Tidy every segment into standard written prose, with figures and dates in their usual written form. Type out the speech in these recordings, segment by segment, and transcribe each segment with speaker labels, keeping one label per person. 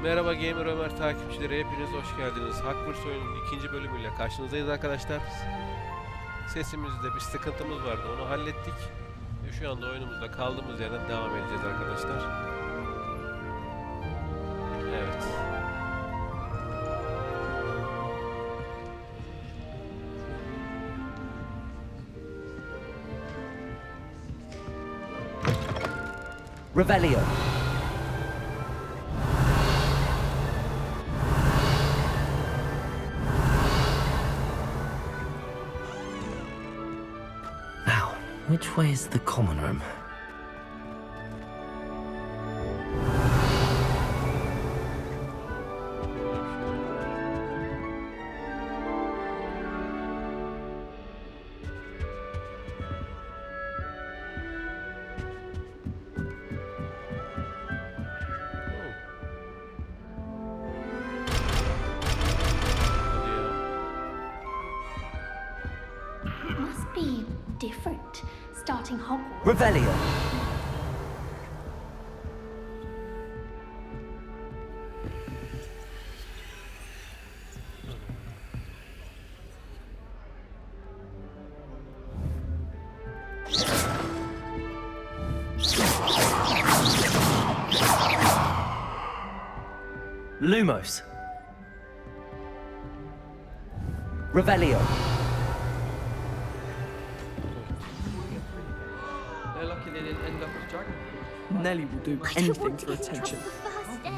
Speaker 1: Merhaba Gamer Ömer takipçileri, hepiniz hoş geldiniz. Hogwarts oyununun ikinci bölümüyle karşınızdayız arkadaşlar. Sesimizde bir sıkıntımız vardı, onu hallettik. Ve şu anda oyunumuzda kaldığımız yerden devam edeceğiz arkadaşlar. Evet.
Speaker 2: Revelio. Now, which way is the common room?
Speaker 3: Be different starting Hogwarts.
Speaker 2: Revelio. Lumos. Revelio.
Speaker 4: They're lucky they didn't end up as dragon.
Speaker 5: Nelly will do
Speaker 3: I don't
Speaker 5: anything
Speaker 3: want to
Speaker 5: for
Speaker 3: get in trouble
Speaker 5: attention.
Speaker 3: the first day.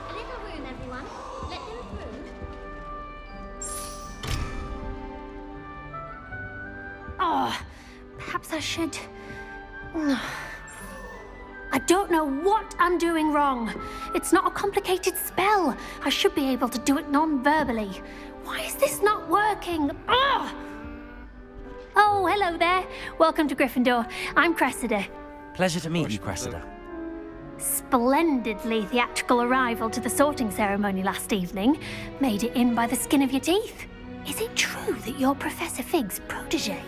Speaker 3: A little room, everyone. Let them through. Oh, perhaps I should. I don't know what I'm doing wrong. It's not a complicated spell. I should be able to do it non-verbally. Why is this not working? Ugh! Oh, hello there. Welcome to Gryffindor. I'm Cressida.
Speaker 2: Pleasure to meet you, Cressida.
Speaker 3: Splendidly theatrical arrival to the sorting ceremony last evening. Made it in by the skin of your teeth. Is it true that you're Professor Fig's protege?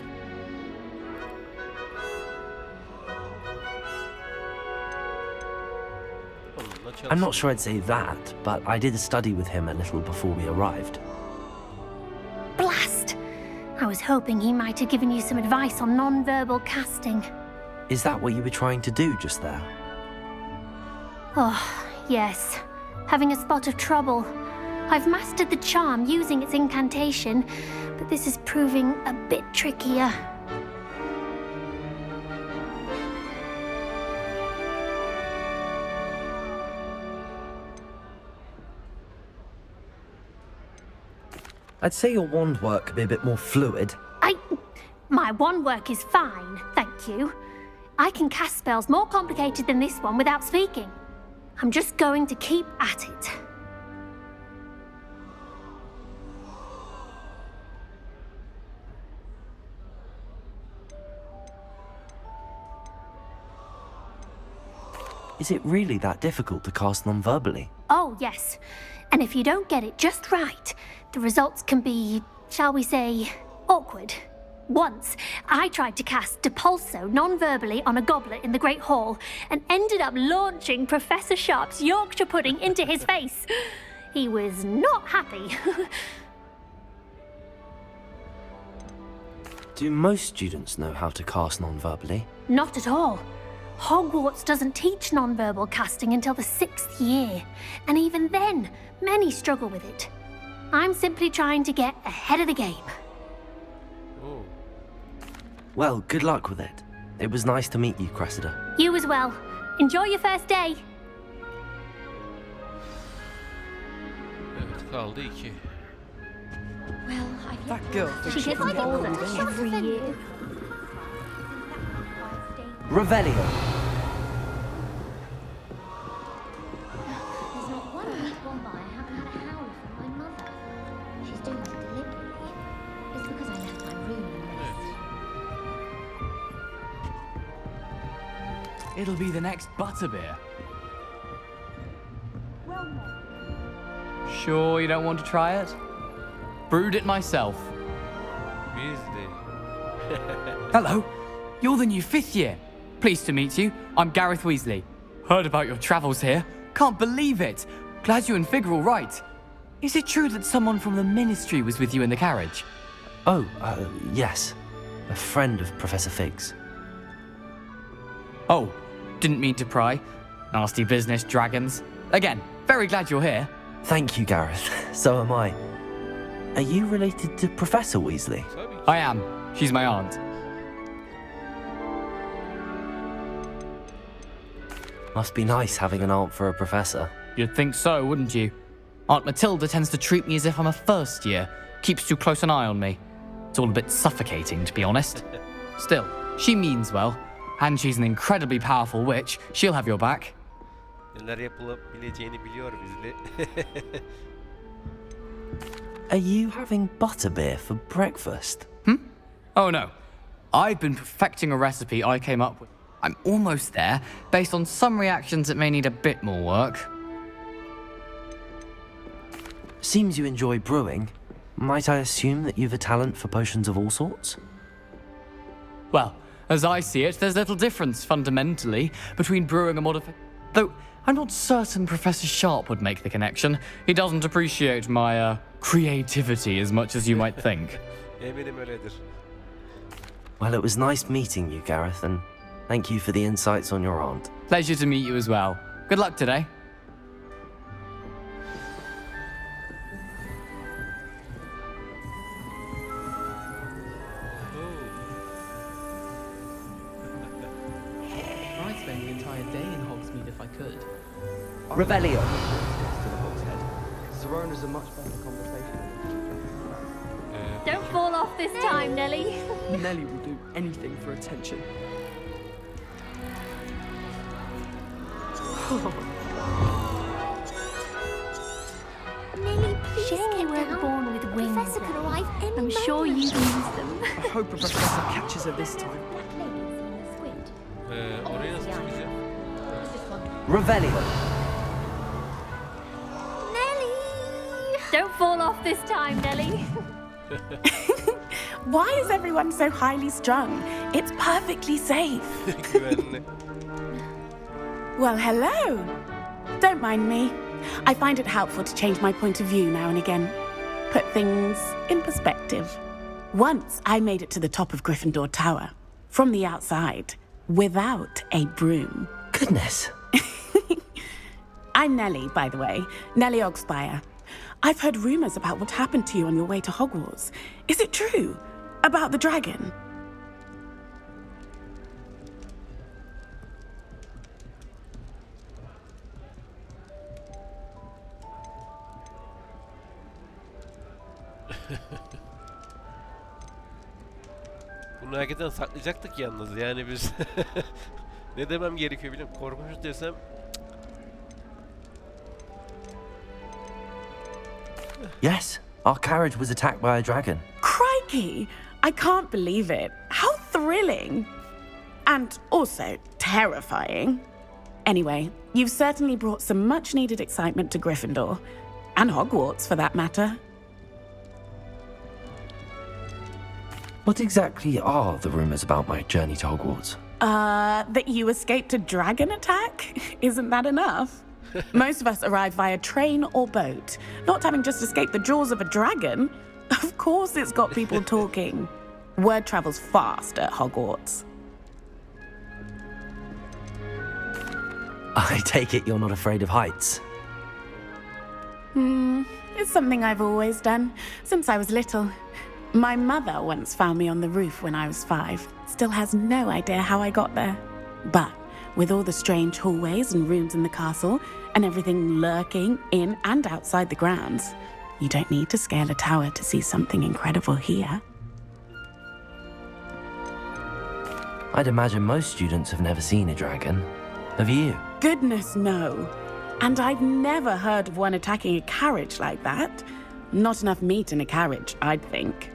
Speaker 2: I'm not sure I'd say that, but I did study with him a little before we arrived.
Speaker 3: Blast! I was hoping he might have given you some advice on non-verbal casting.
Speaker 2: Is that what you were trying to do just there?
Speaker 3: Oh, yes. Having a spot of trouble. I've mastered the charm using its incantation, but this is proving a bit trickier.
Speaker 2: I'd say your wand work could be a bit more fluid.
Speaker 3: My wand work is fine, thank you. I can cast spells more complicated than this one without speaking. I'm just going to keep at it.
Speaker 2: Is it really that difficult to cast non-verbally?
Speaker 3: Oh, yes. And if you don't get it just right, the results can be, shall we say, awkward. Once, I tried to cast Depulso non-verbally on a goblet in the Great Hall and ended up launching Professor Sharp's Yorkshire pudding into his face. He was not happy.
Speaker 2: Do most students know how to cast non-verbally?
Speaker 3: Not at all. Hogwarts doesn't teach non-verbal casting until the 6th year, and even then, many struggle with it. I'm simply trying to get ahead of the game.
Speaker 1: Oh.
Speaker 2: Well, good luck with it. It was nice to meet you, Cressida.
Speaker 3: You as well. Enjoy your first day.
Speaker 1: Evet, kaldı 2.
Speaker 3: Well,
Speaker 5: That girl
Speaker 3: She
Speaker 5: thinks
Speaker 3: gets
Speaker 5: can get
Speaker 3: older
Speaker 5: pulled in.
Speaker 3: every year.
Speaker 2: Revelio.
Speaker 3: There's not one week gone by I haven't had a howl from my mother. She's doing it deliberately. It's because I left my room in this.
Speaker 4: It'll be the next butterbeer. Sure you don't want to try it? Brewed it myself.
Speaker 1: Biz de.
Speaker 4: Hello, you're the new 5th year. Pleased to meet you. I'm Gareth Weasley. Heard about your travels here. Can't believe it. Glad you and Fig are all right. Is it true that someone from the ministry was with you in the carriage?
Speaker 2: Oh, yes. A friend of Professor Fig's.
Speaker 4: Oh, didn't mean to pry. Nasty business, dragons. Again, very glad you're here.
Speaker 2: Thank you, Gareth. So am I. Are you related to Professor Weasley?
Speaker 1: Tabii ki.
Speaker 4: I am. She's my aunt.
Speaker 2: Must be nice having an aunt for a professor.
Speaker 4: You'd think so, wouldn't you? Aunt Matilda tends to treat me as if I'm a first year. Keeps too close an eye on me. It's all a bit suffocating, to be honest. Still, she means well. And she's an incredibly powerful witch. She'll have your back.
Speaker 1: Neler yapılabileceğini biliyor Weasley.
Speaker 2: Are you having butterbeer for breakfast?
Speaker 4: Oh no. I've been perfecting a recipe I came up with. I'm almost there, based on some reactions that may need a bit more work.
Speaker 2: Seems you enjoy brewing. Might I assume that you've a talent for potions of all sorts?
Speaker 4: Well, as I see it, there's little difference, fundamentally, between brewing and modifying. Though, I'm not certain Professor Sharp would make the connection. He doesn't appreciate my, creativity as much as you might think.
Speaker 1: Eminim öyledir.
Speaker 2: Well, it was nice meeting you, Gareth, and thank you for the insights on your aunt.
Speaker 4: Pleasure to meet you as well. Good luck today.
Speaker 5: I'd spend the entire day in Hogsmeade if I could.
Speaker 6: Revelio.
Speaker 5: Sirona's a much better conversation.
Speaker 3: Don't fall off this time, Nelly.
Speaker 5: Nelly will do anything for attention.
Speaker 3: Nelly, shame you weren't born with wings.
Speaker 7: Professor could
Speaker 3: though.
Speaker 7: arrive any
Speaker 3: I'm sure you
Speaker 7: moment.
Speaker 3: use them.
Speaker 5: I hope a professor catches her this time.
Speaker 1: Oraya nasıl çıkacağım?
Speaker 6: Revelio.
Speaker 3: Nelly! Don't fall off this time, Nelly.
Speaker 8: Why is everyone so highly strung? It's perfectly safe.
Speaker 1: Güvenli.
Speaker 8: Well, hello. Don't mind me. I find it helpful to change my point of view now and again. Put things in perspective. Once I made it to the top of Gryffindor Tower, from the outside, without a broom.
Speaker 2: Goodness.
Speaker 8: I'm Nellie, by the way. Nellie Ogspire. I've heard rumors about what happened to you on your way to Hogwarts. Is it true? About the dragon?
Speaker 1: Bunu hakikaten saklayacaktık yalnız yani biz. Ne demem gerekiyor bilmiyorum. Korkmuşuz desem.
Speaker 2: Yes, our carriage was attacked by a dragon.
Speaker 8: Crikey! I can't believe it. How thrilling! And also terrifying. Anyway, you've certainly brought some much-needed excitement to Gryffindor. And Hogwarts, for that matter.
Speaker 2: What exactly are the rumors about my journey to Hogwarts?
Speaker 8: That you escaped a dragon attack? Isn't that enough? Most of us arrive via train or boat, not having just escaped the jaws of a dragon. Of course it's got people talking. Word travels fast at Hogwarts.
Speaker 2: I take it you're not afraid of heights.
Speaker 8: It's something I've always done, since I was little. My mother once found me on the roof when I was 5. Still has no idea how I got there. But with all the strange hallways and rooms in the castle, and everything lurking in and outside the grounds, you don't need to scale a tower to see something incredible here.
Speaker 2: I'd imagine most students have never seen a dragon. Have you?
Speaker 8: Goodness, no. And I've never heard of one attacking a carriage like that. Not enough meat in a carriage, I'd think.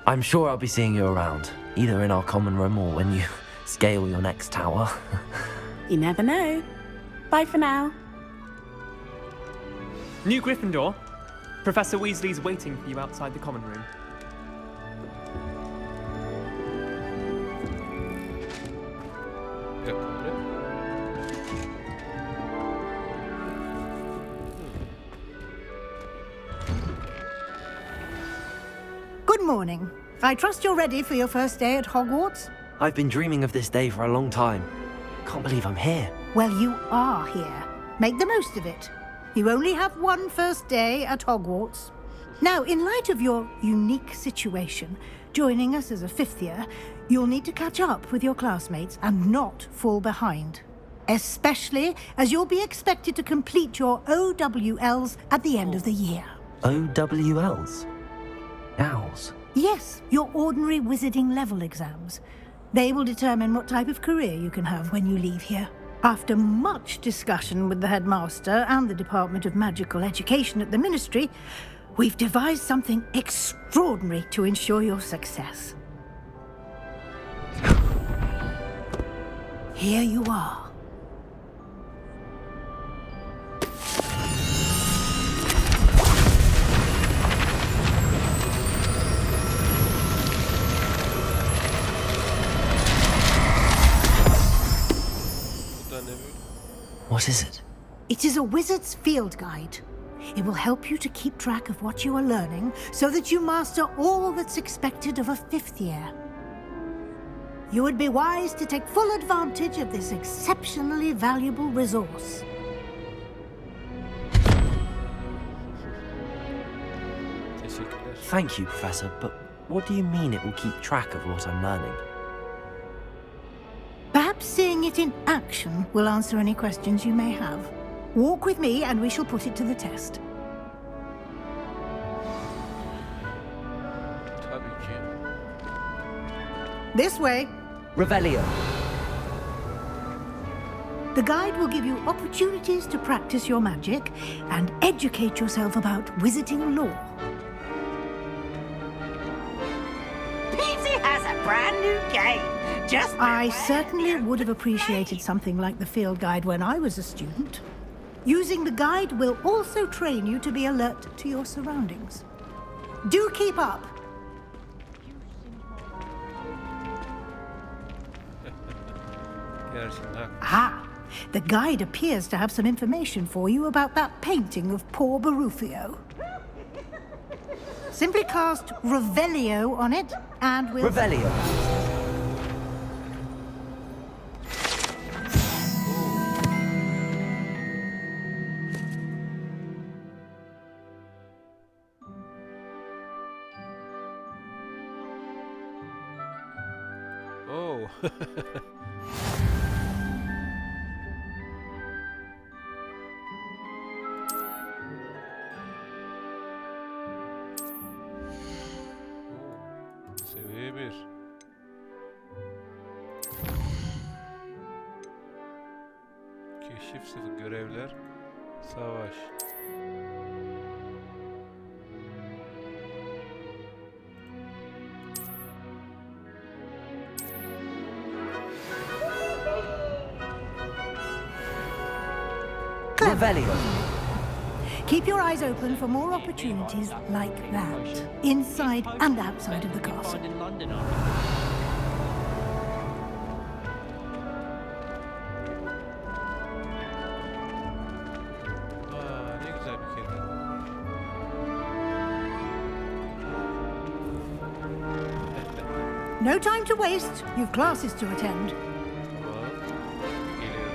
Speaker 2: I'm sure I'll be seeing you around, either in our common room or when you scale your next tower.
Speaker 8: You never know. Bye for now.
Speaker 9: New Gryffindor. Professor Weasley's waiting for you outside the common room.
Speaker 1: Bir dakika, bu ne?
Speaker 7: morning. I trust you're ready for your first day at Hogwarts?
Speaker 2: I've been dreaming of this day for a long time. Can't believe I'm here.
Speaker 7: Well, you are here. Make the most of it. You only have one first day at Hogwarts. Now, in light of your unique situation, joining us as a fifth year, you'll need to catch up with your classmates and not fall behind. Especially as you'll be expected to complete your OWLs at the end of the year.
Speaker 2: OWLs? Owls?
Speaker 7: Yes, your ordinary wizarding level exams. They will determine what type of career you can have when you leave here. After much discussion with the headmaster and the Department of Magical Education at the Ministry, we've devised something extraordinary to ensure your success. Here you are.
Speaker 2: What is it?
Speaker 7: It is a wizard's field guide. It will help you to keep track of what you are learning so that you master all that's expected of a fifth year. You would be wise to take full advantage of this exceptionally valuable resource.
Speaker 2: Thank you, Professor, but what do you mean it will keep track of what I'm learning?
Speaker 7: Perhaps seeing it in action will answer any questions you may have. Walk with me and we shall put it to the test.
Speaker 1: Tabii ki.
Speaker 7: This way.
Speaker 6: Revelio.
Speaker 7: The guide will give you opportunities to practice your magic and educate yourself about wizarding lore.
Speaker 10: Peasy has a brand new game.
Speaker 7: I certainly would have appreciated something like the field guide when I was a student. Using the guide will also train you to be alert to your surroundings. Do keep up. The guide appears to have some information for you about that painting of poor Barufio. Simply cast Revelio on it and we'll...
Speaker 6: Revelio.
Speaker 1: Oh. Seviye 1. Keşif 0 görevler. Savaş.
Speaker 6: Revelio.
Speaker 7: Keep your eyes open for more opportunities like that, inside and outside of the castle.
Speaker 1: Ne güzel bir kere.
Speaker 7: No time to waste. You've classes to attend.
Speaker 1: Tamam. Geliyorum.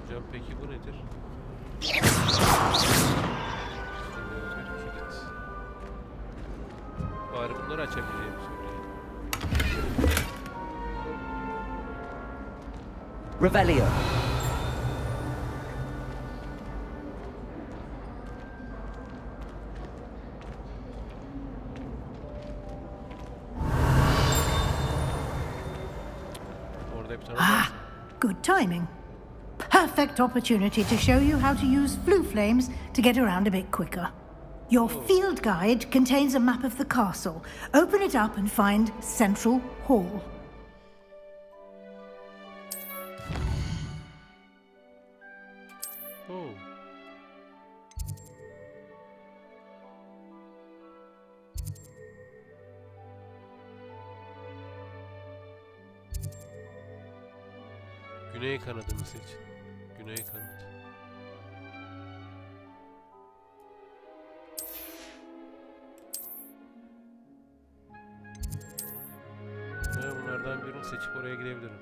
Speaker 1: Hocam peki bu nedir? Üstünde bir kilit. Bari bunları açabileceğimi söyleyeyim.
Speaker 6: Revelio.
Speaker 1: Orada bir tane var.
Speaker 7: Good timing. Perfect opportunity to show you how to use flue flames to get around a bit quicker. Your field guide contains a map of the castle. Open it up and find Central Hall.
Speaker 1: Oh. Güney kanadını seç. Güney kanat. birini seçip oraya gidebilirim.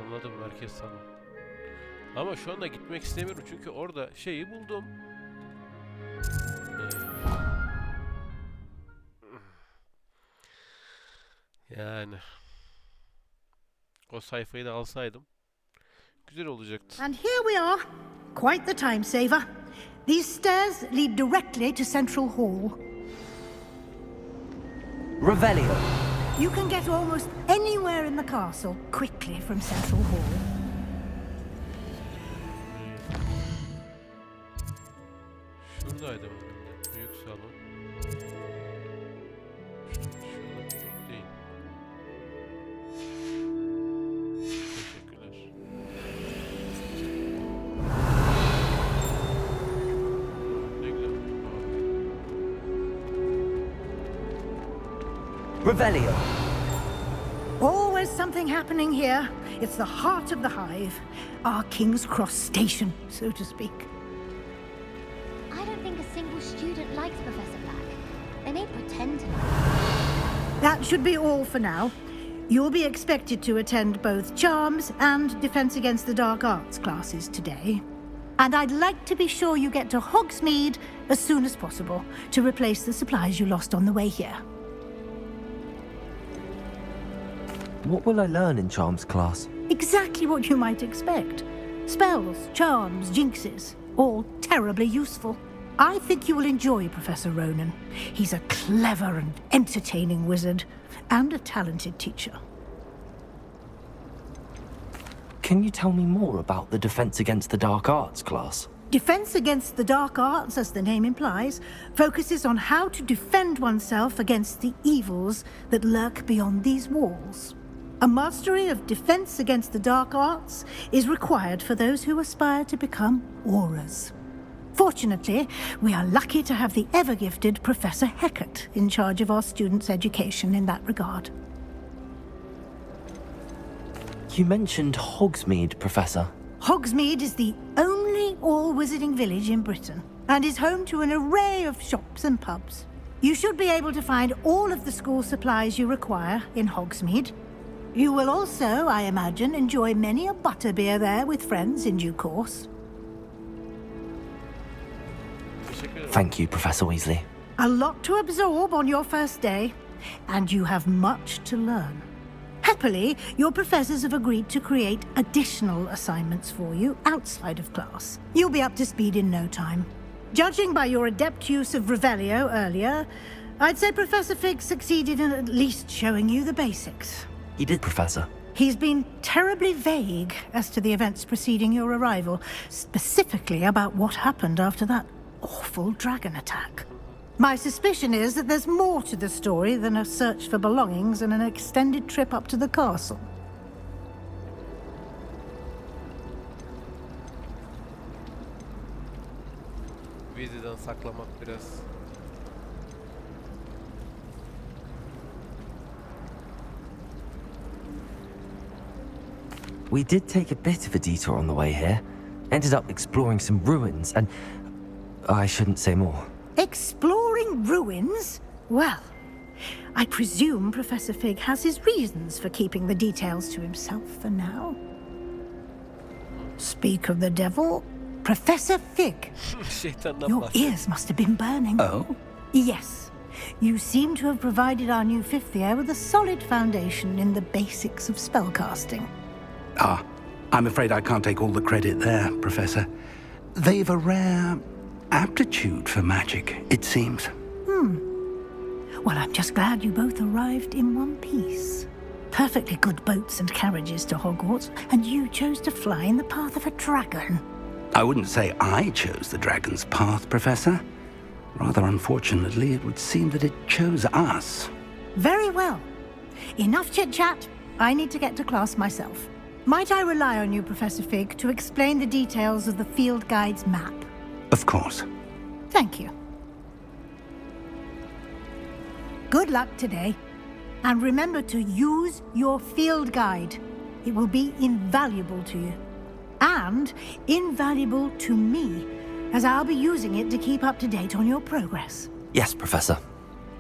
Speaker 1: Anladım, merkez salon. Ama şu anda gitmek istemiyorum çünkü orada şeyi buldum. Yani o sayfayı da alsaydım güzel olacaktı.
Speaker 7: And here we are. Quite the time saver. These stairs lead directly to Central Hall.
Speaker 6: Revelio.
Speaker 7: You can get almost anywhere in the castle quickly from Central Hall.
Speaker 1: Şuradaydı herhalde. Büyük salon. Şurada değil. Teşekkürler. Ne güzel.
Speaker 6: Revelio.
Speaker 7: Always something happening here. It's the heart of the hive. Our King's Cross station, so to speak.
Speaker 3: I don't think a single student likes Professor Black. They may pretend to.
Speaker 7: That should be all for now. You'll be expected to attend both Charms and Defense Against the Dark Arts classes today. And I'd like to be sure you get to Hogsmeade as soon as possible to replace the supplies you lost on the way here.
Speaker 2: What will I learn in Charms class?
Speaker 7: Exactly what you might expect. Spells, charms, jinxes, all terribly useful. I think you will enjoy Professor Ronan. He's a clever and entertaining wizard, and a talented teacher.
Speaker 2: Can you tell me more about the Defense Against the Dark Arts class?
Speaker 7: Defense Against the Dark Arts, as the name implies, focuses on how to defend oneself against the evils that lurk beyond these walls. A mastery of Defense Against the Dark Arts is required for those who aspire to become auras. Fortunately, we are lucky to have the ever-gifted Professor Hecat in charge of our students' education in that regard.
Speaker 2: You mentioned Hogsmeade, Professor.
Speaker 7: Hogsmeade is the only all-wizarding village in Britain and is home to an array of shops and pubs. You should be able to find all of the school supplies you require in Hogsmeade. You will also, I imagine, enjoy many a butterbeer there with friends in due course.
Speaker 2: Thank you, Professor Weasley.
Speaker 7: A lot to absorb on your first day, and you have much to learn. Happily, your professors have agreed to create additional assignments for you outside of class. You'll be up to speed in no time. Judging by your adept use of Revelio earlier, I'd say Professor Fig succeeded in at least showing you the basics.
Speaker 2: He did, Professor.
Speaker 7: He's been terribly vague as to the events preceding your arrival, specifically about what happened after that awful dragon attack. My suspicion is that there's more to the story than a search for belongings and an extended trip up to the castle.
Speaker 1: Viziden saklamak biraz.
Speaker 2: We did take a bit of a detour on the way here. Ended up exploring some ruins and... I shouldn't say more.
Speaker 7: Exploring ruins? Well, I presume Professor Fig has his reasons for keeping the details to himself for now. Speak of the devil, Professor Fig. Your ears must have been burning.
Speaker 2: Oh?
Speaker 7: Yes. You seem to have provided our new fifth year with a solid foundation in the basics of spellcasting.
Speaker 11: Ah, I'm afraid I can't take all the credit there, Professor. They've a rare aptitude for magic, it seems.
Speaker 7: Well, I'm just glad you both arrived in one piece. Perfectly good boats and carriages to Hogwarts, and you chose to fly in the path of a dragon.
Speaker 11: I wouldn't say I chose the dragon's path, Professor. Rather unfortunately, it would seem that it chose us.
Speaker 7: Very well. Enough chit-chat. I need to get to class myself. Might I rely on you, Professor Fig, to explain the details of the field guide's map?
Speaker 11: Of course.
Speaker 7: Thank you. Good luck today. And remember to use your field guide. It will be invaluable to you. And invaluable to me, as I'll be using it to keep up to date on your progress.
Speaker 2: Yes, Professor.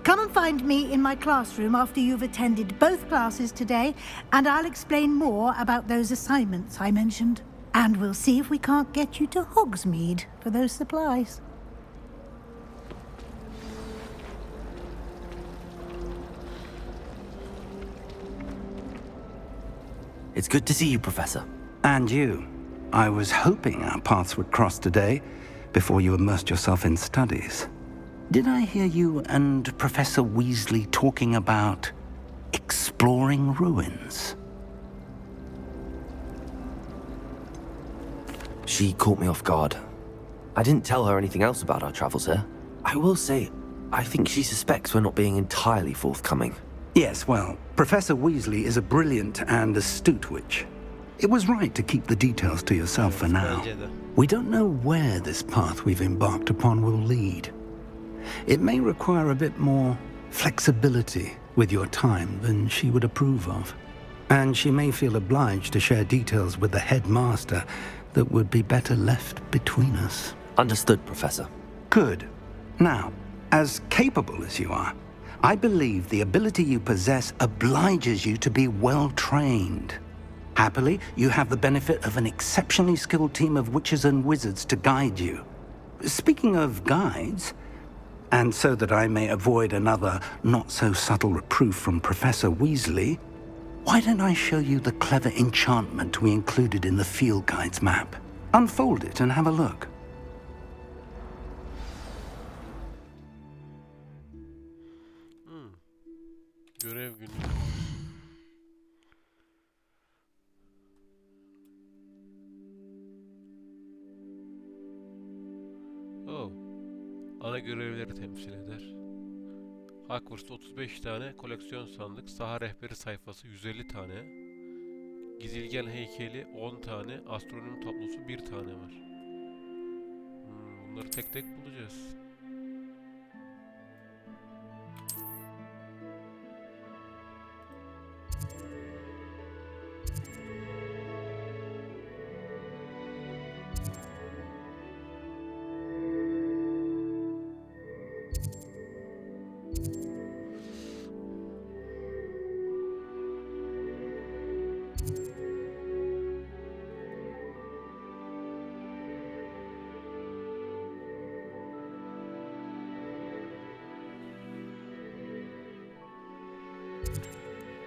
Speaker 7: Come and find me in my classroom after you've attended both classes today, and I'll explain more about those assignments I mentioned. And we'll see if we can't get you to Hogsmeade for those supplies.
Speaker 2: It's good to see you, Professor.
Speaker 11: And you. I was hoping our paths would cross today before you immersed yourself in studies. Did I hear you and Professor Weasley talking about exploring ruins?
Speaker 2: She caught me off guard. I didn't tell her anything else about our travels here. I will say, I think she suspects we're not being entirely forthcoming.
Speaker 11: Yes, well, Professor Weasley is a brilliant and astute witch. It was right to keep the details to yourself for now. We don't know where this path we've embarked upon will lead. It may require a bit more flexibility with your time than she would approve of. And she may feel obliged to share details with the headmaster that would be better left between us.
Speaker 2: Understood, Professor.
Speaker 11: Good. Now, as capable as you are, I believe the ability you possess obliges you to be well trained. Happily, you have the benefit of an exceptionally skilled team of witches and wizards to guide you. Speaking of guides, and so that I may avoid another not-so-subtle reproof from Professor Weasley, why don't I show you the clever enchantment we included in the field guide's map? Unfold it and have a look.
Speaker 1: Görev günü. Oh. Ana görevleri temsil eder. Hogwarts 35 tane, koleksiyon sandık, saha rehberi sayfası 150 tane, gizilgen heykeli 10 tane, astronom tablosu 1 tane var. Bunları tek tek bulacağız.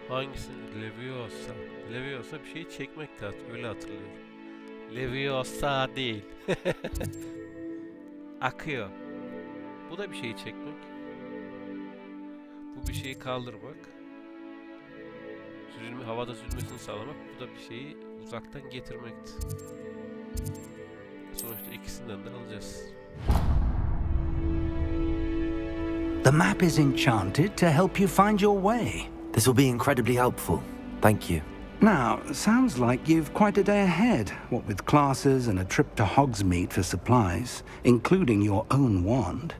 Speaker 1: Hangisini? Leviosa. Leviosa bir şeyi çekmek lazım. Öyle hatırlıyorum. Leviosa değil. Akıyor. Bu da bir şeyi çekmek. Bu bir şeyi kaldırmak. Havada süzülmesini sağlamak. Bu da bir şeyi uzaktan getirmekti. Sonuçta ikisinden de alacağız.
Speaker 11: The map is enchanted to help you find your way.
Speaker 2: This will be incredibly helpful. Thank you.
Speaker 11: Now, sounds like you've quite a day ahead, what with classes and a trip to Hogsmeade for supplies, including your own wand.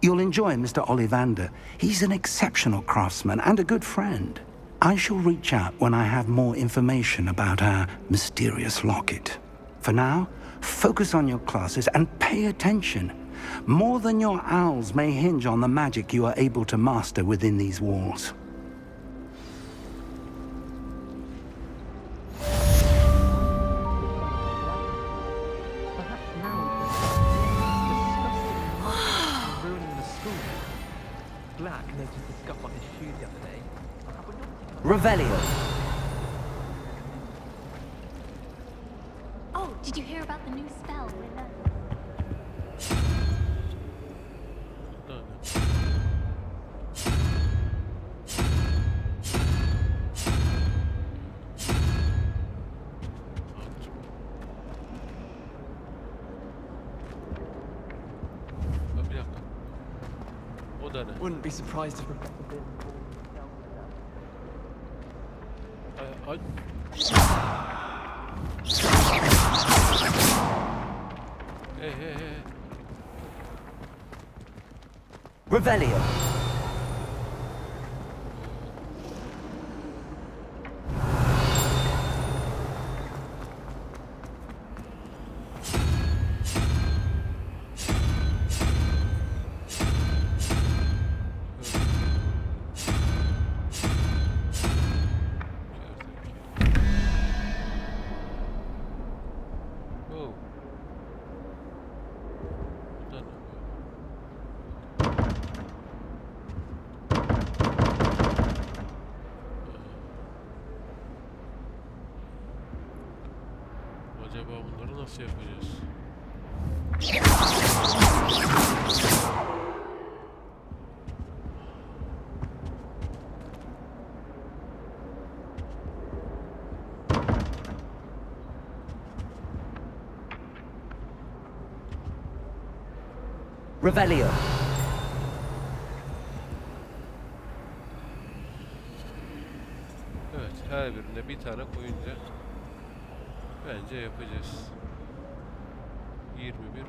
Speaker 11: You'll enjoy Mr. Ollivander. He's an exceptional craftsman and a good friend. I shall reach out when I have more information about our mysterious locket. For now, focus on your classes and pay attention. More than your owls may hinge on the magic you are able to master within these walls.
Speaker 6: Revelio.
Speaker 3: Oh, did you hear about the new spell?
Speaker 9: Wouldn't be surprised if
Speaker 1: Hey.
Speaker 6: Revelio.
Speaker 1: Nasıl yapacağız?
Speaker 6: Revelio.
Speaker 1: Evet, her birinde bir tane koyunca bence yapacağız. 21, 17.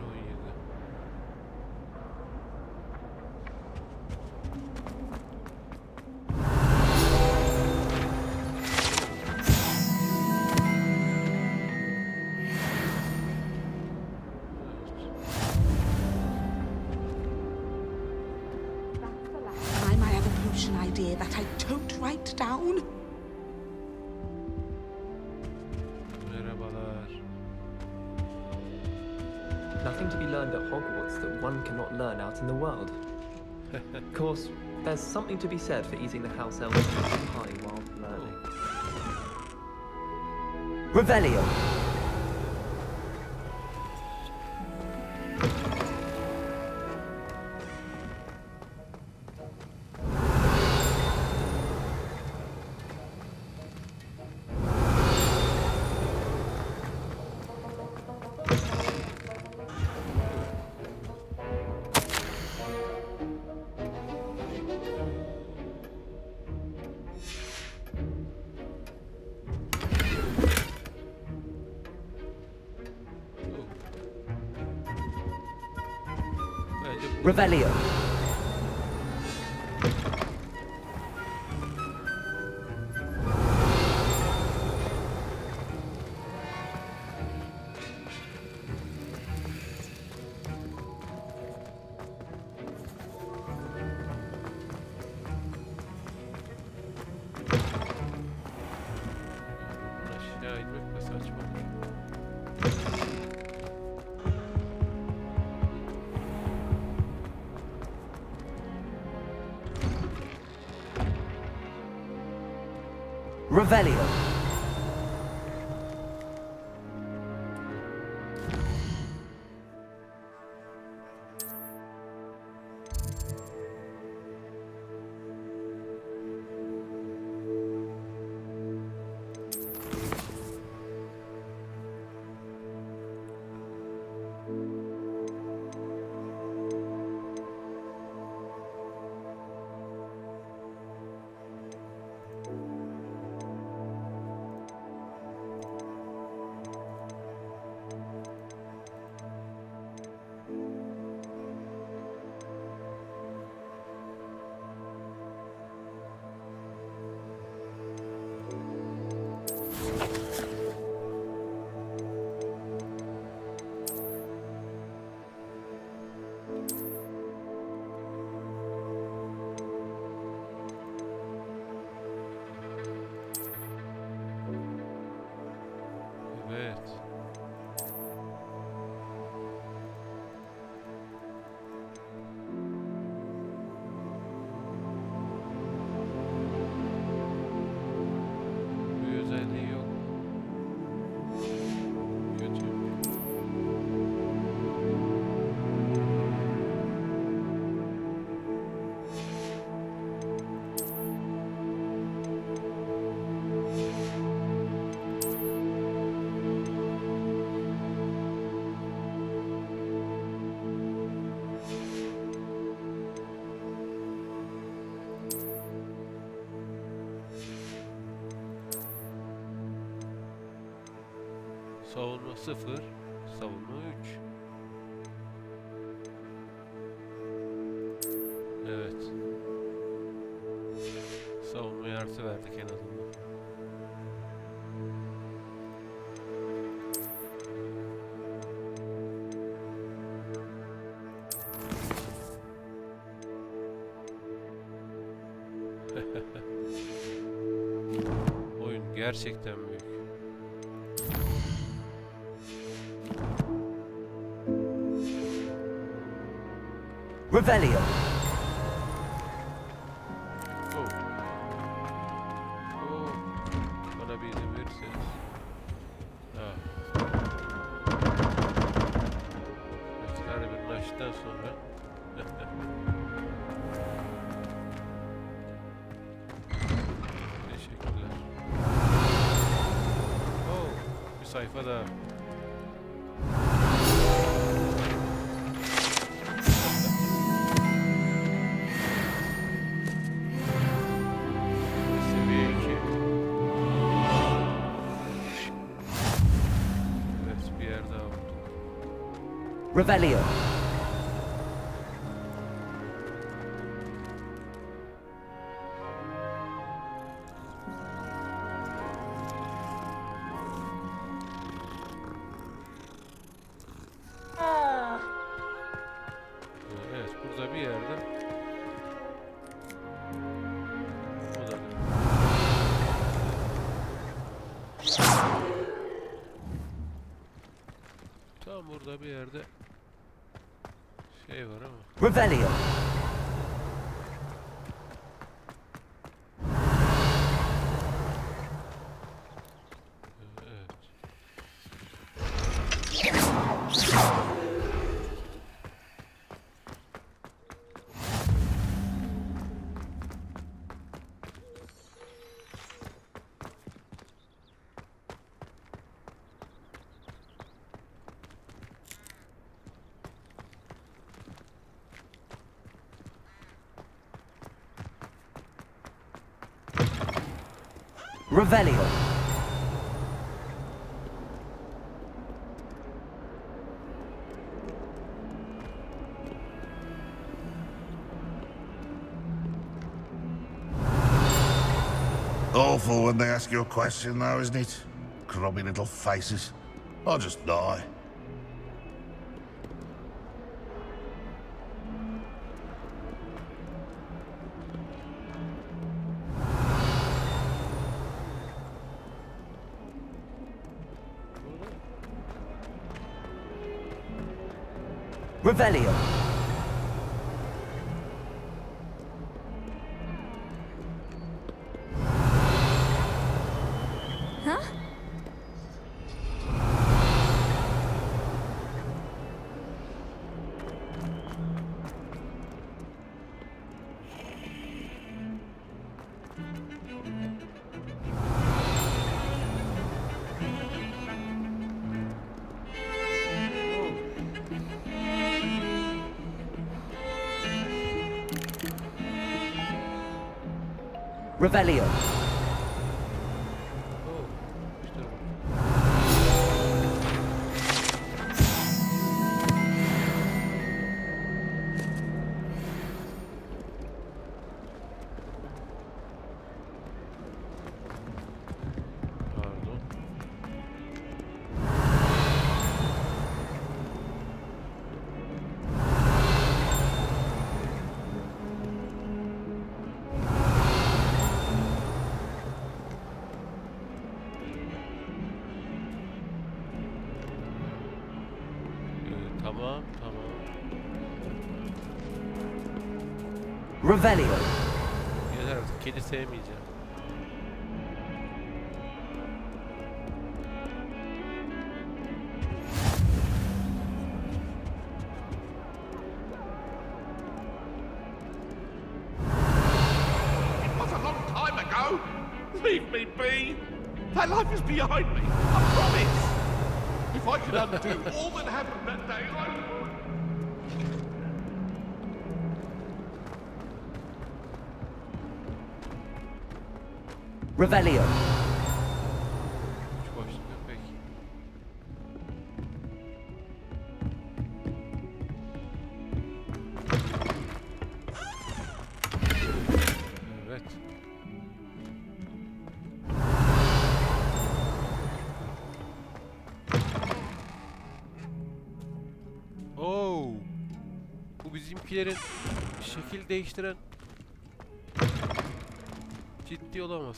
Speaker 10: Time I have a potion idea that I don't write down.
Speaker 1: Merhabalar.
Speaker 9: Nothing to be learned at Hogwarts that one cannot learn out in the world. Of course, there's something to be said for easing the house elves high while learning.
Speaker 6: Revelio.
Speaker 1: Bence bu
Speaker 6: Revelio.
Speaker 1: aşağı inmek de saçma.
Speaker 6: Revelio.
Speaker 1: Evet. Bir özelliği yok. Kötü. Savunma 0, savunma 3. Evet. Savunmaya artı verdik en azından. Oyun gerçekten büyük.
Speaker 6: Revelio.
Speaker 1: Oh. Oh. Bana bir izin verirseniz. Ha. bittikten sonra. Teşekkürler. Oh, bir sayfa daha. Seviye 2. Evet, bir yer daha bulduk.
Speaker 6: Revelio.
Speaker 1: Evet, burada bir yerde. O da. Tam burada bir yerde şey var ama.
Speaker 6: Revelio.
Speaker 1: Evet.
Speaker 6: Revelio.
Speaker 12: Awful when they ask you a question, though, isn't it? Grubby little faces. I'll just die.
Speaker 6: Revelio.
Speaker 3: Huh?
Speaker 6: Revelio.
Speaker 1: Oh, işte bu. Pardon. Tamam, tamam.
Speaker 6: Revelio.
Speaker 1: Yeter artık, kedi sevmeyeceğim.
Speaker 12: It was a long time ago. Leave me be. That life is behind me. I promise. If I could undo all that happened that day, I would.
Speaker 6: Revelio.
Speaker 1: Hiç boşluk yok peki. Evet. Oo. Bu bizimkilerin şekil değiştiren ciddi olamaz.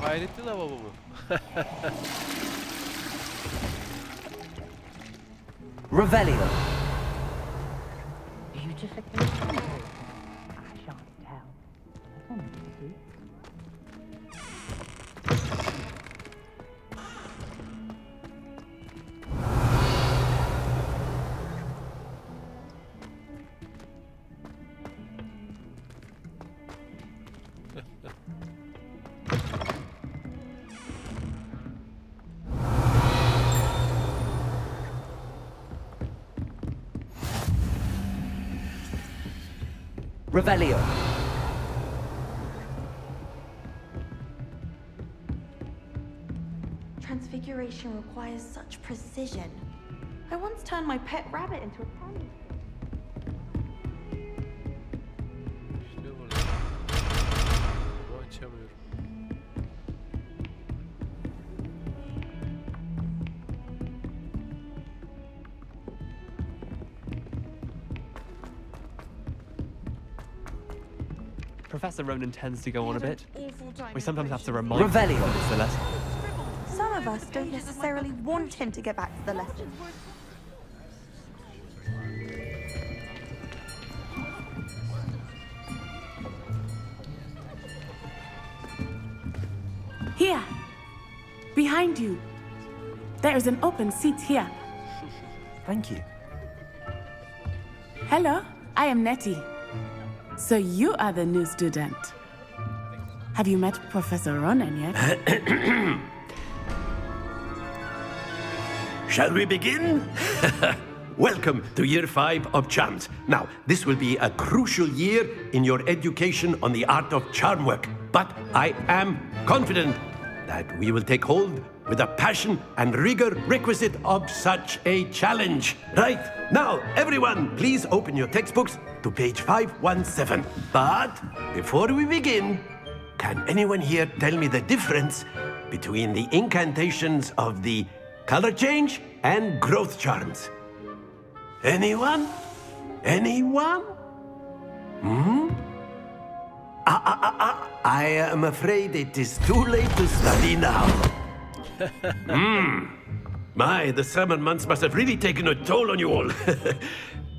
Speaker 1: Hayrettin lavabo mu?
Speaker 6: Revelio.
Speaker 13: Beautifically simple. I shan't tell.
Speaker 6: Revelio.
Speaker 14: Transfiguration requires such precision. I once turned my pet rabbit into a pony.
Speaker 1: İşte burada. Bunu açamıyorum.
Speaker 9: Professor Ronan tends to go on a bit. We sometimes have to remind him
Speaker 6: Revelio.
Speaker 9: that it's the lesson.
Speaker 14: Some of us don't necessarily want him to get back to the lesson.
Speaker 8: Here. Behind you. There is an open seat here.
Speaker 2: Thank you.
Speaker 8: Hello, I am Nettie. So you are the new student. Have you met Professor Ronan yet?
Speaker 15: Shall we begin? Welcome to Year 5 of Charms. Now, this will be a crucial year in your education on the art of charm work. But I am confident that we will take hold with the passion and rigor requisite of such a challenge. Right, now, everyone, please open your textbooks to page 517. But before we begin, can anyone here tell me the difference between the incantations of the color change and growth charms? Anyone? Anyone? Hmm? I am afraid it is too late to study now. My, the summer months must have really taken a toll on you all.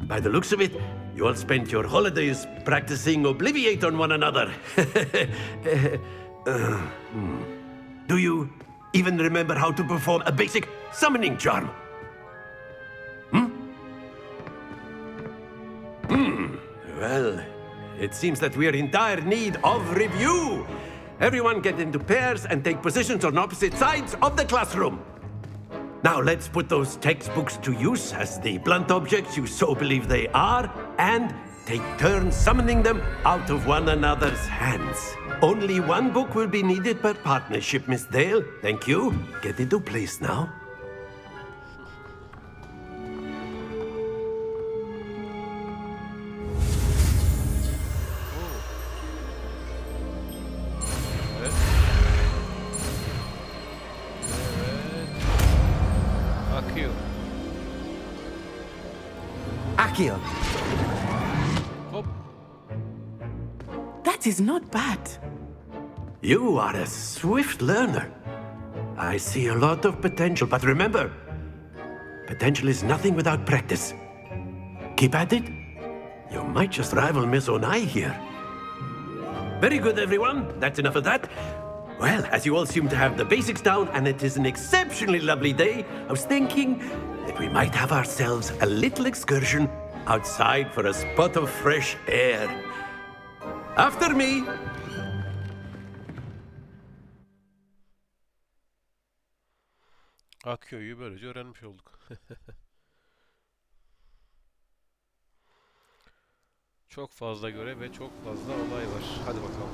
Speaker 15: By the looks of it, you all spent your holidays practicing Obliviate on one another. Do you even remember how to perform a basic summoning charm? Well, it seems that we are in dire need of review. Everyone get into pairs and take positions on opposite sides of the classroom. Now let's put those textbooks to use as the blunt objects you so believe they are, and take turns summoning them out of one another's hands. Only one book will be needed per partnership, Miss Dale. Thank you. Get into place now.
Speaker 6: Accio.
Speaker 8: That is not bad.
Speaker 15: You are a swift learner. I see a lot of potential, but remember, potential is nothing without practice. Keep at it. You might just rival Miss Onai here. Very good, everyone. That's enough of that. Well, as you all seem to have the basics down, and it is an exceptionally lovely day, I was thinking that we might have ourselves a little excursion outside for a spot of fresh air. After me.
Speaker 1: Akyo'yu böylece öğrenmiş olduk. Çok fazla görev ve çok fazla olay var. Hadi bakalım.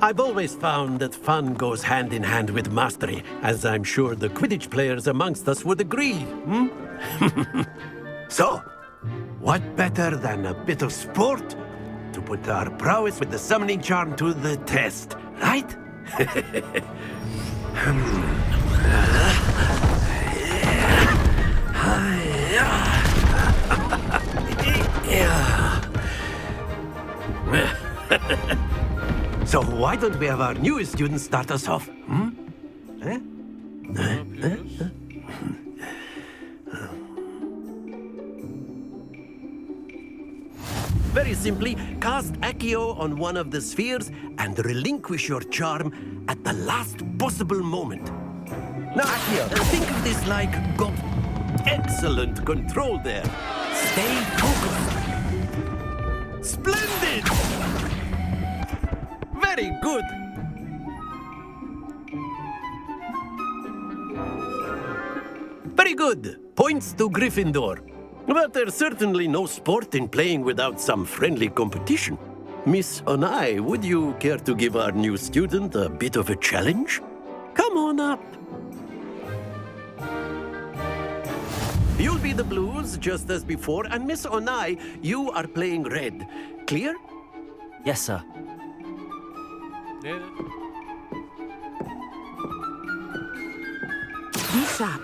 Speaker 15: I've always found that fun goes hand in hand with mastery, as I'm sure the Quidditch players amongst us would agree. So, what better than a bit of sport to put our prowess with the summoning charm to the test, right? So why don't we have our newest student start us off? Very simply, cast Accio on one of the spheres and relinquish your charm at the last possible moment. Now, Accio, think of this like God. Excellent control there. Stay focused. Splendid! Very good. Very good. Points to Gryffindor. But there's certainly no sport in playing without some friendly competition. Miss Onai, would you care to give our new student a bit of a challenge? Come on up. You'll be the blues, just as before, and Miss Onai, you are playing red. Clear?
Speaker 2: Yes, sir.
Speaker 1: Ne?
Speaker 8: Be sharp.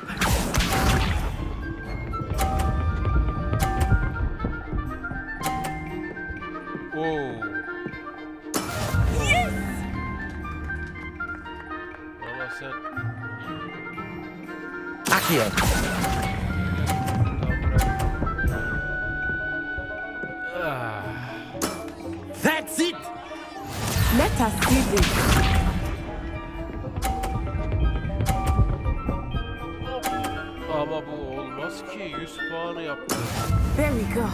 Speaker 1: Oo.
Speaker 8: Yes!
Speaker 1: Ama sen...
Speaker 2: Accio.
Speaker 15: That's it!
Speaker 8: Let us see this.
Speaker 1: Ama bu olmaz ki. 100 puanı yaptı.
Speaker 8: There we go.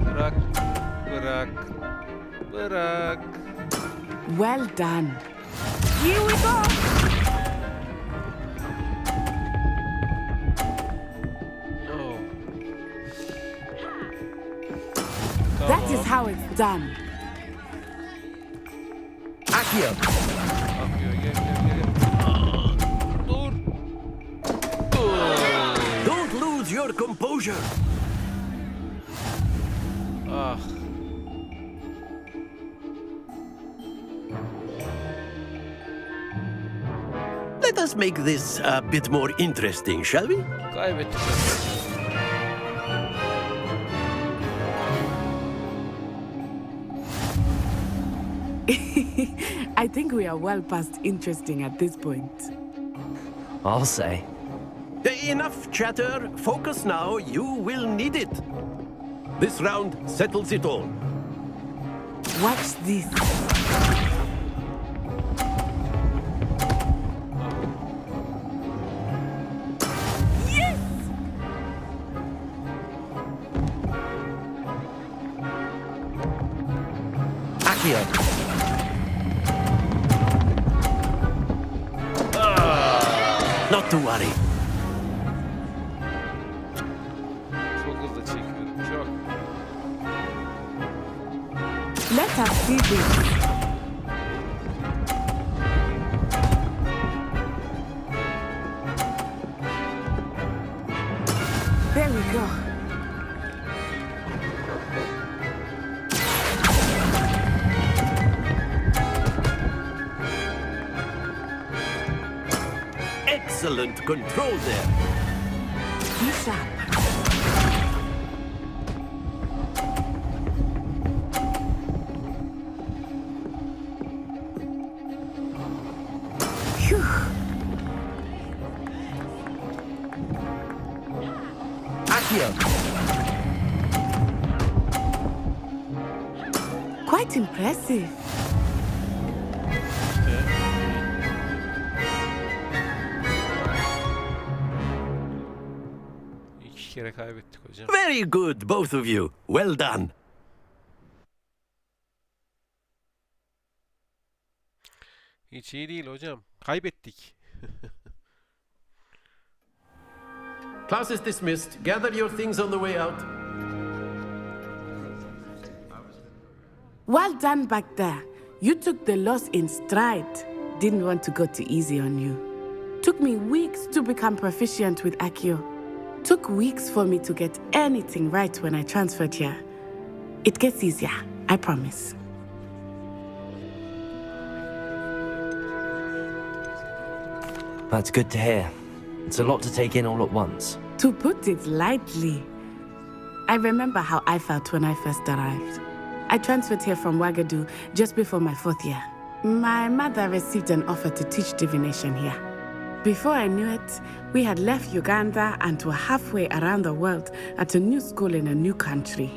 Speaker 1: Bırak. Bırak. Bırak.
Speaker 8: Well done. Here we go.
Speaker 1: Oh.
Speaker 8: That is how it's done.
Speaker 2: Accio.
Speaker 1: Akıyor. Gel gel gel. Dur. Dur.
Speaker 15: Don't lose your composure.
Speaker 1: Ah.
Speaker 15: Let us make this a bit more interesting, shall we?
Speaker 1: Kaybettik.
Speaker 8: I think we are well past interesting at this point.
Speaker 2: I'll say.
Speaker 15: Enough chatter. Focus now. You will need it. This round settles it all.
Speaker 8: Watch this. Yes!
Speaker 2: Accio.
Speaker 15: Not to worry.
Speaker 1: Çok hızlı çekiyorum. Çok.
Speaker 8: Let us see this. There we go.
Speaker 15: Excellent control there.
Speaker 8: Be sharp. Phew.
Speaker 2: Accio.
Speaker 8: Quite impressive.
Speaker 1: İki kere kaybettik hocam.
Speaker 15: Very good, both of you. Well done.
Speaker 1: Hiç iyi değil hocam. Kaybettik.
Speaker 15: Class is dismissed. Gather your things on the way out.
Speaker 8: Well done back there. You took the loss in stride. Didn't want to go too easy on you. Took me weeks to become proficient with Accio. Took weeks for me to get anything right when I transferred here. It gets easier, I promise.
Speaker 2: That's good to hear. It's a lot to take in all at once.
Speaker 8: To put it lightly, I remember how I felt when I first arrived. I transferred here from Ouagadougou just before my 4th year. My mother received an offer to teach divination here. Before I knew it, we had left Uganda and were halfway around the world at a new school in a new country.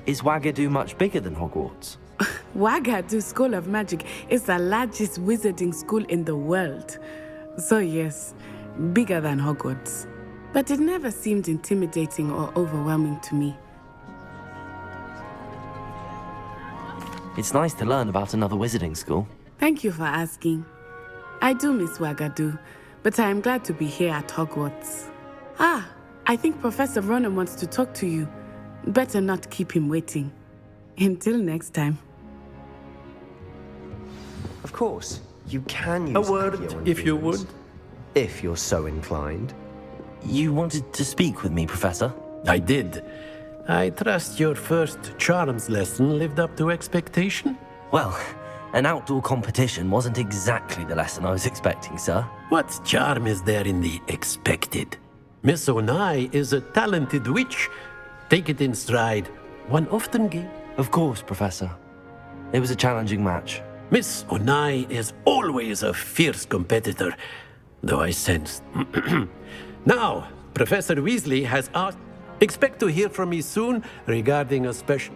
Speaker 2: Is Ouagadougou much bigger than Hogwarts?
Speaker 8: Ouagadougou School of Magic is the largest wizarding school in the world. So yes, bigger than Hogwarts. But it never seemed intimidating or overwhelming to me.
Speaker 2: It's nice to learn about another wizarding school.
Speaker 8: Thank you for asking. I do miss Wagadu, but I am glad to be here at Hogwarts. Ah, I think Professor Ronan wants to talk to you. Better not keep him waiting. Until next time.
Speaker 6: Of course, you can use
Speaker 15: A word,
Speaker 6: Accio on
Speaker 15: if you
Speaker 6: dreams,
Speaker 15: would.
Speaker 6: if you're so inclined.
Speaker 2: You wanted to speak with me, Professor?
Speaker 15: I did. I trust your first charms lesson lived up to expectation?
Speaker 2: Well, an outdoor competition wasn't exactly the lesson I was expecting, sir.
Speaker 15: What charm is there in the expected? Miss Onai is a talented witch. Take it in stride. One often gives.
Speaker 2: Of course, Professor. It was a challenging match.
Speaker 15: Miss Onai is always a fierce competitor, though I sensed. Now, Professor Weasley has asked. Expect to hear from me soon regarding a special.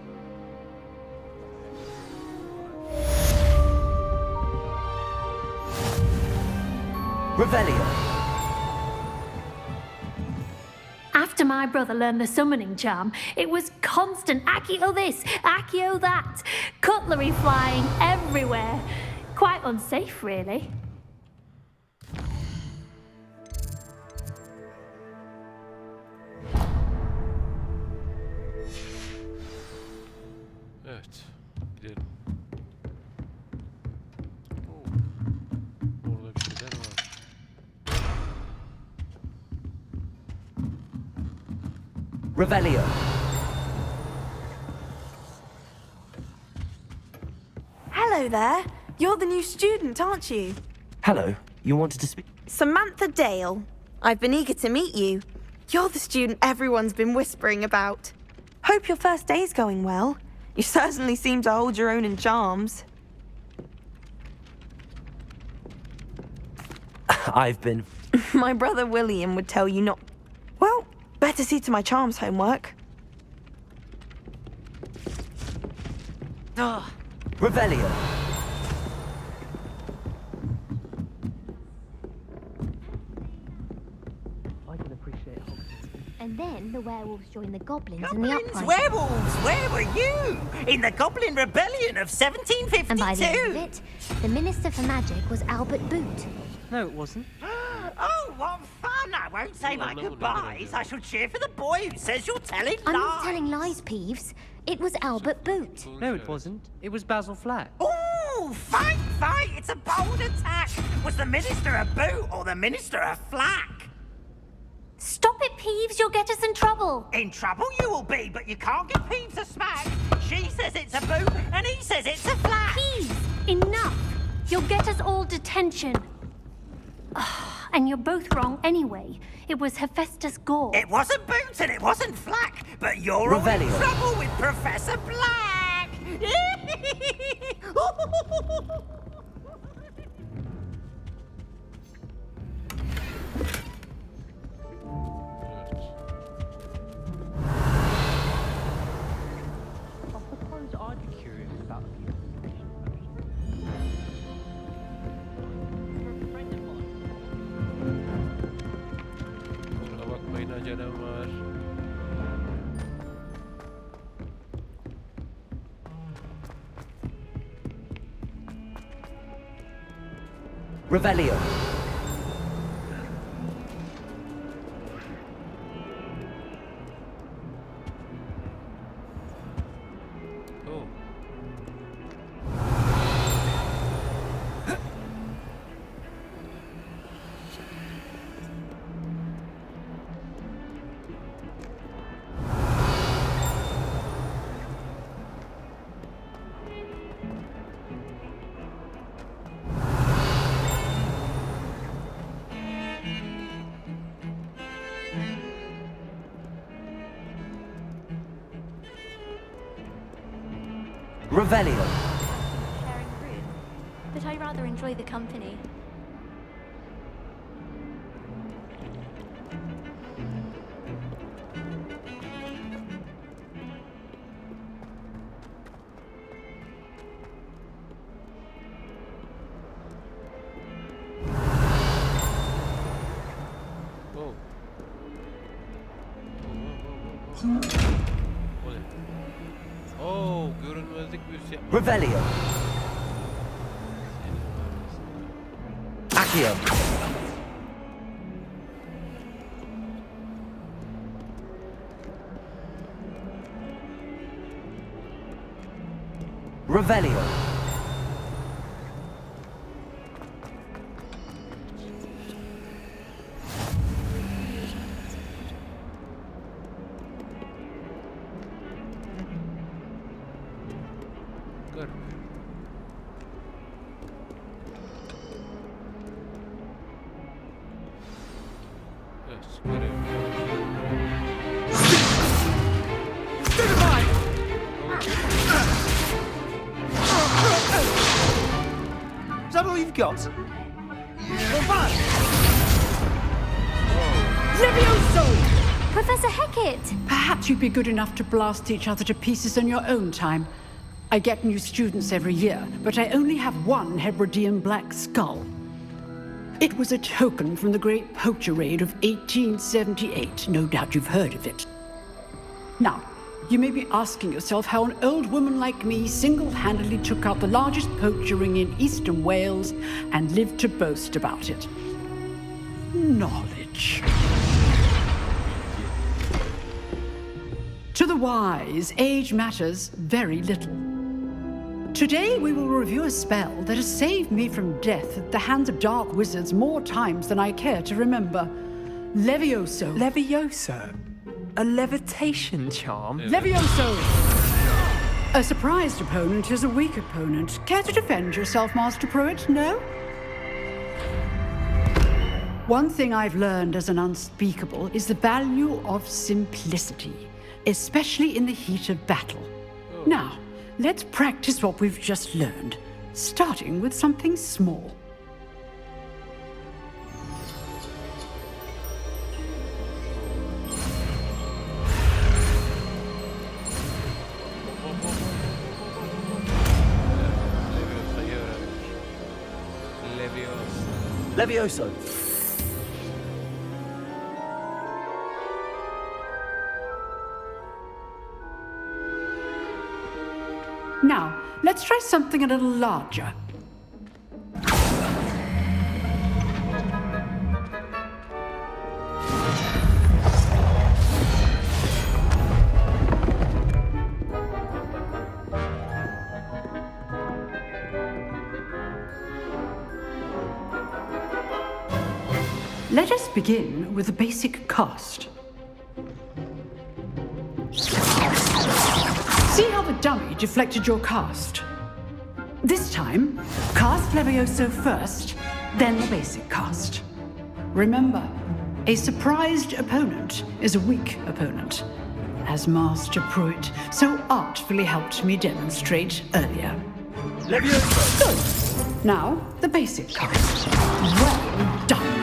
Speaker 2: Revelio.
Speaker 3: After my brother learned the summoning charm, it was constant Accio this, Accio that, cutlery flying everywhere. Quite unsafe, really.
Speaker 1: Evet. Gidelim. Oo. Orada bir şeyler var.
Speaker 2: Revelio.
Speaker 14: Hello there. You're the new student, aren't you?
Speaker 2: Hello. You wanted to speak?
Speaker 14: Samantha Dale. I've been eager to meet you. You're the student everyone's been whispering about. Hope your first day's going well. You certainly seem to hold your own in charms.
Speaker 2: I've been...
Speaker 14: My brother William would tell you not... Well, better see to my charms homework.
Speaker 2: Revelio.
Speaker 5: I can appreciate Hogwarts.
Speaker 16: And then the werewolves joined the goblins in the
Speaker 17: Goblins,
Speaker 16: uprising.
Speaker 17: werewolves, where were you? In the Goblin Rebellion of 1752?
Speaker 16: And by the end of it, the Minister for Magic was Albert Boot.
Speaker 5: No, it wasn't.
Speaker 17: Oh, what fun! I won't say my goodbyes. I shall cheer for the boy who says you're telling
Speaker 16: I'm
Speaker 17: lies.
Speaker 16: not telling lies, Peeves. It was Albert Boot.
Speaker 5: No, it wasn't. It was Basil Flat.
Speaker 17: Ooh, fight, fight! It's a bold attack. Was the Minister a boot or the Minister a flack?
Speaker 3: Stop it, Peeves. You'll get us in trouble.
Speaker 17: In trouble you will be, but you can't give Peeves a smack. She says it's a boot, and he says it's a flack.
Speaker 3: Peeves, enough. You'll get us all detention. And you're both wrong anyway. It was Hephaestus Gore.
Speaker 17: It wasn't boot and it wasn't flack, but you're all in
Speaker 2: Revelio.
Speaker 17: trouble with Professor Black.
Speaker 5: I suppose I'd be curious about a few
Speaker 1: Kusura bakmayın, acelem var.
Speaker 2: Revelio.
Speaker 1: Oh.
Speaker 2: Revelio.
Speaker 16: Sharing a room, but I rather enjoy the company.
Speaker 1: Oh. O ne? Oo, görünmezlik büyüsü yapmış.
Speaker 2: Revelio. Accio. Revelio.
Speaker 1: Garip. Evet, görev.
Speaker 2: Is that all you've got?
Speaker 7: Levioso!
Speaker 3: Professor Hecat!
Speaker 18: Perhaps you'd be good enough to blast each other to pieces in your own time. I get new students every year, but I only have one Hebridean black skull. It was a token from the Great Poacher Raid of 1878. No doubt you've heard of it. Now, you may be asking yourself how an old woman like me single-handedly took out the largest poacher ring in eastern Wales and lived to boast about it. Knowledge. To the wise, age matters very little. Today we will review a spell that has saved me from death at the hands of dark wizards more times than I care to remember. Levioso.
Speaker 5: Levioso? A levitation charm?
Speaker 18: Levioso! A surprised opponent is a weak opponent. Care to defend yourself, Master Pruitt? No? One thing I've learned as an unspeakable is the value of simplicity, especially in the heat of battle. Now, let's practice what we've just learned, starting with something small.
Speaker 2: Levioso.
Speaker 18: Now, let's try something a little larger. Let us begin with a basic cast. See how the dummy deflected your cast? This time, cast Levioso first, then the basic cast. Remember, a surprised opponent is a weak opponent, as Master Pruitt so artfully helped me demonstrate earlier.
Speaker 2: Levioso!
Speaker 18: Good. Now, the basic cast. Well done.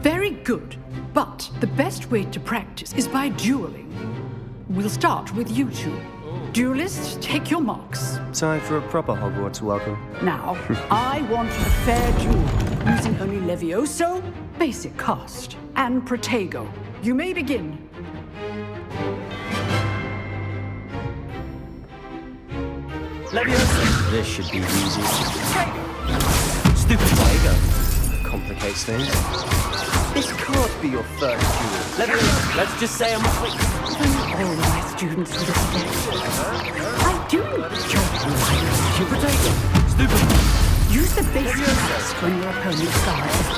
Speaker 18: Very good, but the best way to practice is by dueling. We'll start with you two. Duelists, take your marks.
Speaker 6: Time for a proper Hogwarts welcome.
Speaker 18: Now, I want a fair duel, using only Levioso, basic cast, and Protego. You may begin.
Speaker 6: Levioso! This should be easy. Stupid Protego. Complicates things. This can't be your first duel. Let's just say I'm quick.
Speaker 18: All my students would expect. I do enjoy you, Protego.
Speaker 6: Stupid.
Speaker 18: Use the basic cast when your opponent's guard is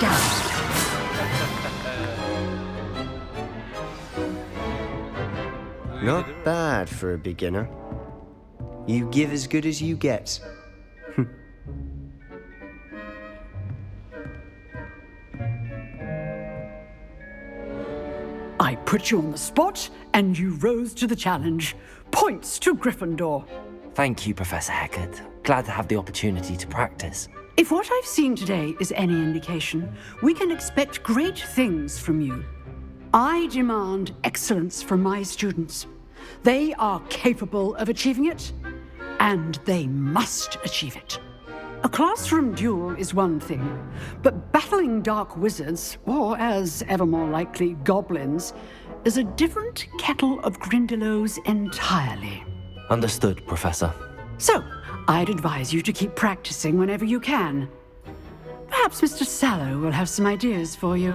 Speaker 18: down.
Speaker 6: Not bad for a beginner. You give as good as you get.
Speaker 18: I put you on the spot, and you rose to the challenge. Points to Gryffindor.
Speaker 2: Thank you, Professor Hecat. Glad to have the opportunity to practice.
Speaker 18: If what I've seen today is any indication, we can expect great things from you. I demand excellence from my students. They are capable of achieving it, and they must achieve it. A classroom duel is one thing, but battling dark wizards, or as ever more likely, goblins, is a different kettle of Grindylows entirely.
Speaker 2: Understood, Professor.
Speaker 18: So, I'd advise you to keep practicing whenever you can. Perhaps Mr. Sallow will have some ideas for you.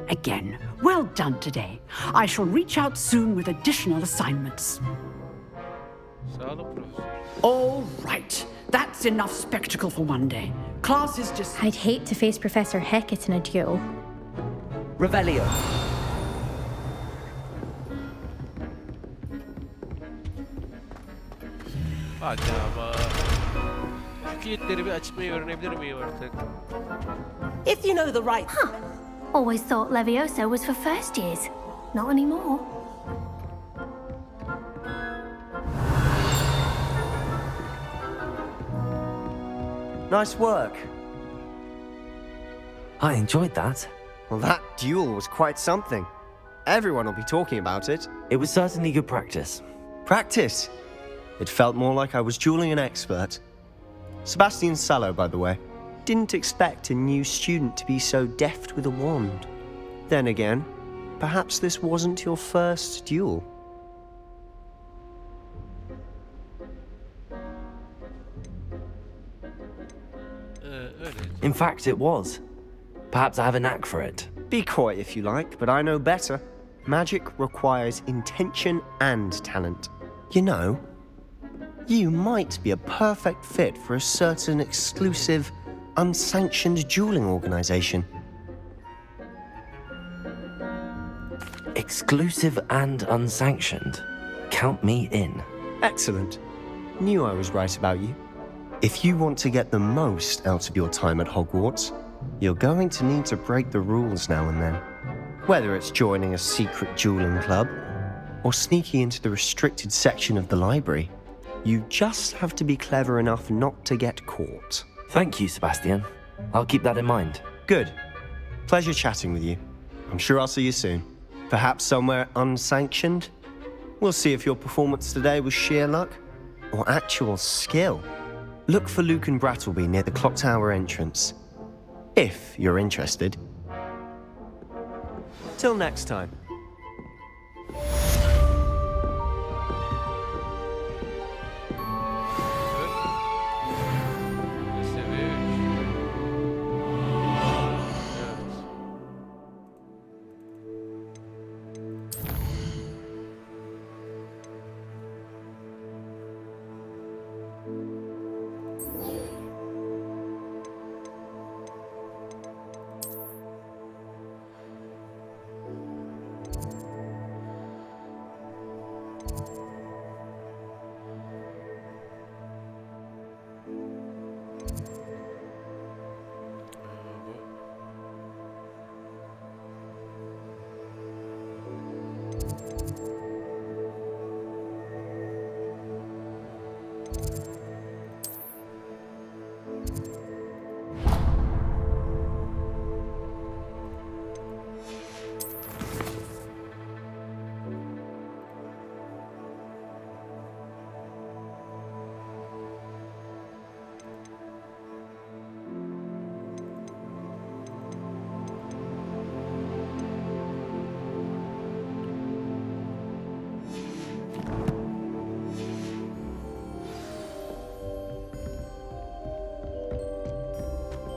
Speaker 18: Again, well done today. I shall reach out soon with additional assignments.
Speaker 1: Sağ olun profesör.
Speaker 18: All right. That's enough spectacle for one day. Class is just...
Speaker 16: I'd hate to face Professor Hecat in a duel.
Speaker 6: Revelio.
Speaker 1: Hadi ama. Şu kilitleri bir açmayı öğrenebilir miyim artık?
Speaker 17: If you know the right...
Speaker 3: Always thought Levioso was for first years. Not anymore.
Speaker 6: Nice work.
Speaker 2: I enjoyed that.
Speaker 6: Well, that duel was quite something. Everyone will be talking about it.
Speaker 2: It was certainly good practice.
Speaker 6: Practice? It felt more like I was dueling an expert. Sebastian Sallow, by the way. Didn't expect a new student to be so deft with a wand. Then again, perhaps this wasn't your first duel.
Speaker 2: In fact, it was. Perhaps I have a knack for it.
Speaker 6: Be coy if you like, but I know better. Magic requires intention and talent. You know, you might be a perfect fit for a certain exclusive, unsanctioned dueling organization.
Speaker 2: Exclusive and unsanctioned. Count me in.
Speaker 6: Excellent. Knew I was right about you. If you want to get the most out of your time at Hogwarts, you're going to need to break the rules now and then. Whether it's joining a secret dueling club or sneaking into the restricted section of the library, you just have to be clever enough not to get caught.
Speaker 2: Thank you, Sebastian. I'll keep that in mind.
Speaker 6: Good. Pleasure chatting with you. I'm sure I'll see you soon. Perhaps somewhere unsanctioned? We'll see if your performance today was sheer luck or actual skill. Look for Luke and Brattleby near the clock tower entrance. If you're interested. Till next time.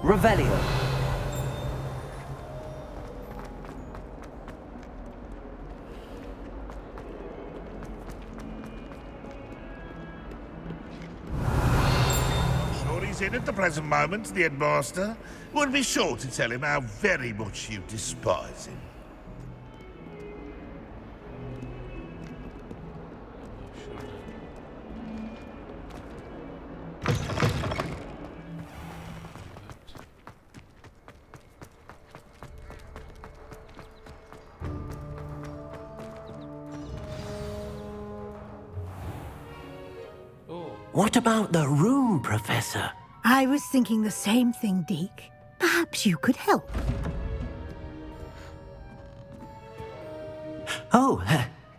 Speaker 6: Revelio.
Speaker 12: Sure he's in at the present moment, the headmaster. Would be sure to tell him how very much you despise him.
Speaker 15: What about the room, Professor?
Speaker 7: I was thinking the same thing, Deke. Perhaps you could help.
Speaker 15: Oh,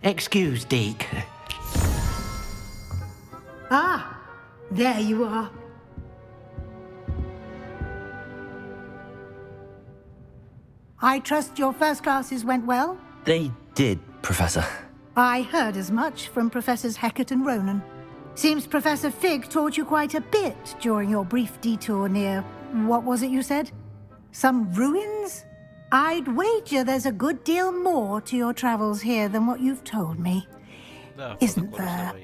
Speaker 15: excuse, Deke.
Speaker 7: Ah, there you are. I trust your first classes went well?
Speaker 15: They did,
Speaker 2: Professor.
Speaker 7: I heard as much from Professors Hecat and Ronan. Seems Professor Fig taught you quite a bit during your brief detour near, what was it you said? Some ruins? I'd wager there's a good deal more to your travels here than what you've told me. Isn't there?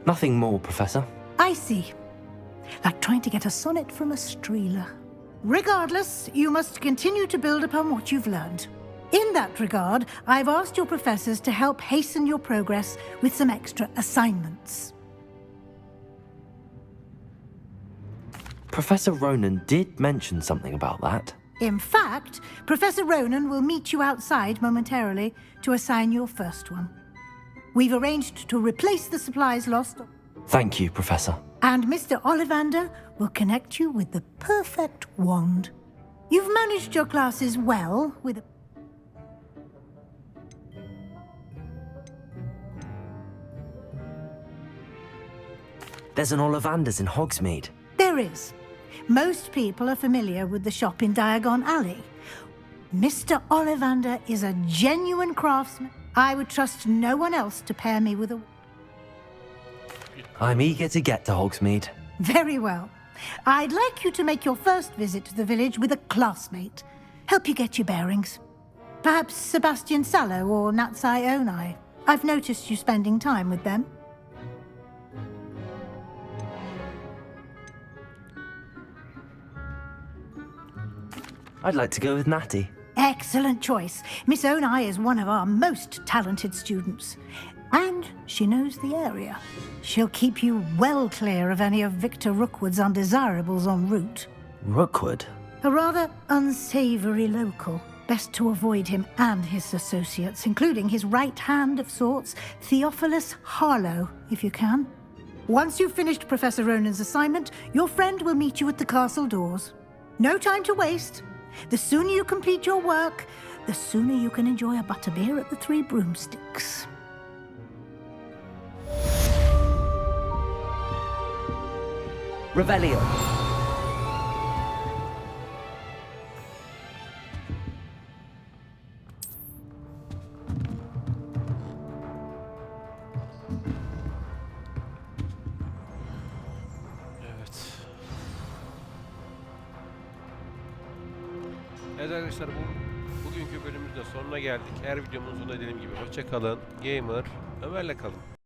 Speaker 2: Nothing more, Professor.
Speaker 7: I see. Like trying to get a sonnet from a streeler. Regardless, you must continue to build upon what you've learned. In that regard, I've asked your professors to help hasten your progress with some extra assignments.
Speaker 2: Professor Ronan did mention something about that.
Speaker 7: In fact, Professor Ronan will meet you outside momentarily to assign your first one. We've arranged to replace the supplies lost.
Speaker 2: Thank you, Professor.
Speaker 7: And Mr. Ollivander will connect you with the perfect wand. You've managed your classes well with a...
Speaker 2: There's an Ollivander's in Hogsmeade.
Speaker 7: There is. Most people are familiar with the shop in Diagon Alley. Mr. Ollivander is a genuine craftsman. I would trust no one else to pair me with a...
Speaker 2: I'm eager to get to Hogsmeade.
Speaker 7: Very well. I'd like you to make your first visit to the village with a classmate. Help you get your bearings. Perhaps Sebastian Sallow or Natsai Onai. I've noticed you spending time with them.
Speaker 2: I'd like to go with Natty.
Speaker 7: Excellent choice. Miss Onai is one of our most talented students. And she knows the area. She'll keep you well clear of any of Victor Rookwood's undesirables en route.
Speaker 2: Rookwood?
Speaker 7: A rather unsavory local. Best to avoid him and his associates, including his right hand of sorts, Theophilus Harlow, if you can. Once you've finished Professor Ronan's assignment, your friend will meet you at the castle doors. No time to waste. The sooner you complete your work, the sooner you can enjoy a butterbeer at the Three Broomsticks.
Speaker 2: Revelio.
Speaker 1: Evet arkadaşlar, bugünkü bölümümüzün sonuna geldik. Her videomuzun da dediğim gibi hoşça kalın. Gamer Ömer'le kalın.